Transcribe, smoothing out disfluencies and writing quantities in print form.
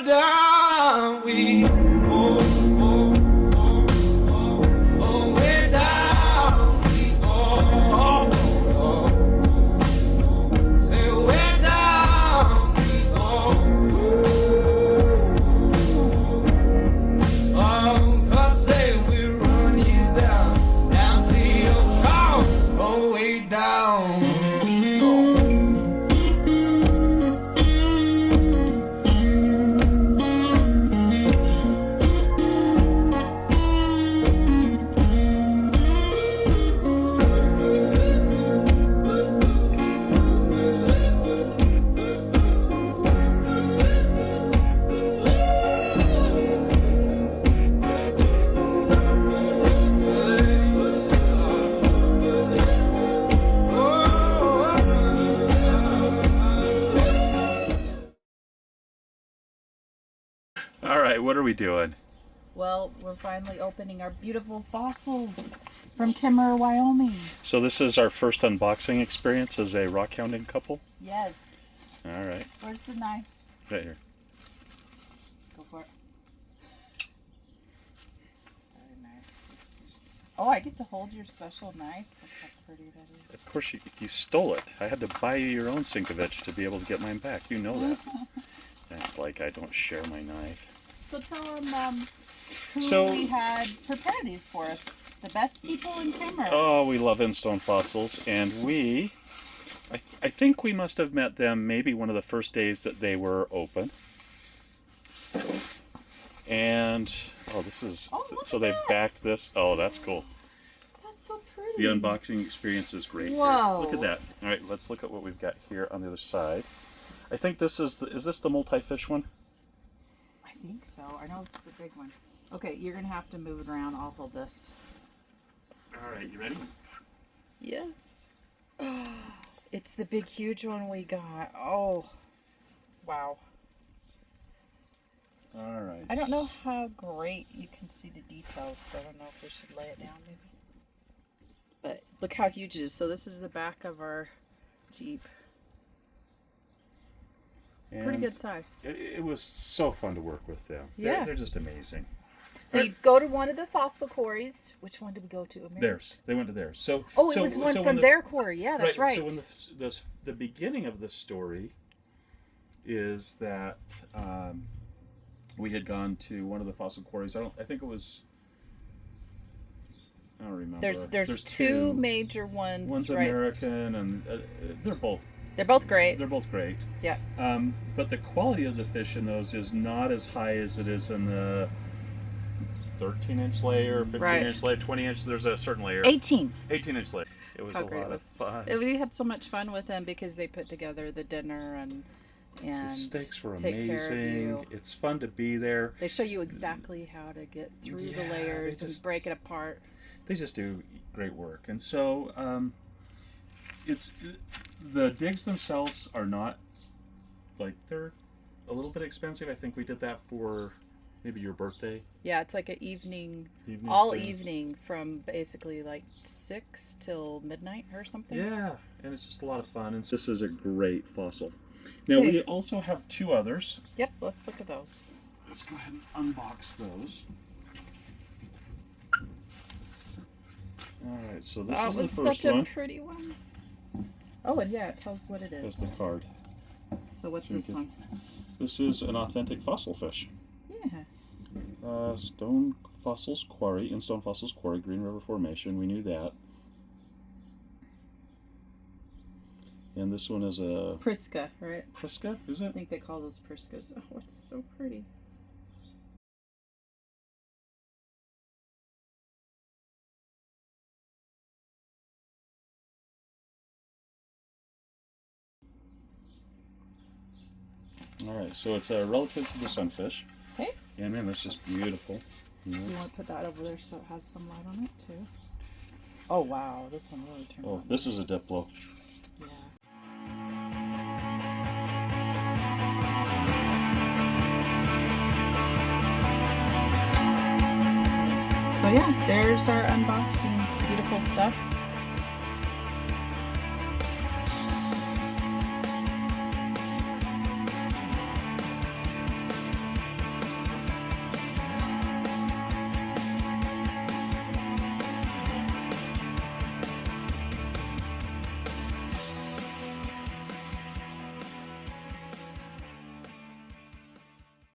down, we go. Way down, we go. Say way down, we go. Oh, 'cause say we run you down to your car. Oh, way down, we go. All right, what are we doing? Well, we're finally opening our beautiful fossils from Kemmerer, Wyoming. So this is our first unboxing experience as a rock hounding couple? Yes. All right. Where's the knife? Right here. Go for it. Very nice. Oh, I get to hold your special knife. Look how pretty that is. Of course, you stole it. I had to buy you your own Sinkovich to be able to get mine back. You know that. Act like I don't share my knife. So tell them who we had prepare these for us. The best people in Kemmerer. Oh, we love In Stone Fossils, and I think we must have met them maybe one of the first days that they were open. And, this is, so they backed this. Oh, that's cool. That's so pretty. The unboxing experience is great. Whoa. Here. Look at that. All right, let's look at what we've got here on the other side. I think this is this the multi-fish one? I think so. I know it's the big one. Okay, you're going to have to move it around. I'll hold this. All right, you ready? Yes. It's the big, huge one we got. Oh, wow. All right. I don't know how great you can see the details, so I don't know if we should lay it down maybe. But look how huge it is. So this is the back of our Jeep. And pretty good size. It was so fun to work with them. Yeah. They're just amazing. So you go to one of the fossil quarries. Which one did we go to? Theirs. They went to theirs. So it was one from their quarry. Yeah, that's right. So when the beginning of the story is that we had gone to one of the fossil quarries. I think it was. I don't remember. There's two major ones. One's right? American, and they're both great. They're both great. Yeah. But the quality of the fish in those is not as high as it is in the 13-inch layer, 15-inch layer, 20-inch. There's a certain layer. 18-inch layer. It was a lot of fun. We had so much fun with them because they put together the dinner and the steaks were take amazing. Care of you. It's fun to be there. They show you exactly how to get through the layers and break it apart. They just do great work. And so the digs themselves are not, like, they're a little bit expensive. I think we did that for maybe your birthday. Yeah, it's like an evening evening from basically like 6 till midnight or something. Yeah, and it's just a lot of fun. And this is a great fossil. Now we also have two others. Yep, let's look at those. Let's go ahead and unbox those. All right, so this is the first one. Such a pretty one. Oh, and yeah, it tells what it is. There's the card. So what's this one? This is an authentic fossil fish. Yeah. Stone Fossils Quarry, In Stone Fossils Quarry, Green River Formation. We knew that. And this one is a... Prisca, right? Prisca, is it? I think they call those Priscas. Oh, it's so pretty. All right, so it's a relative to the sunfish. Okay. Yeah, man, that's just beautiful. You want to put that over there so it has some light on it too? Oh wow, this one really turned out. Oh, this is a Diplo. Yeah. So yeah, there's our unboxing. Beautiful stuff.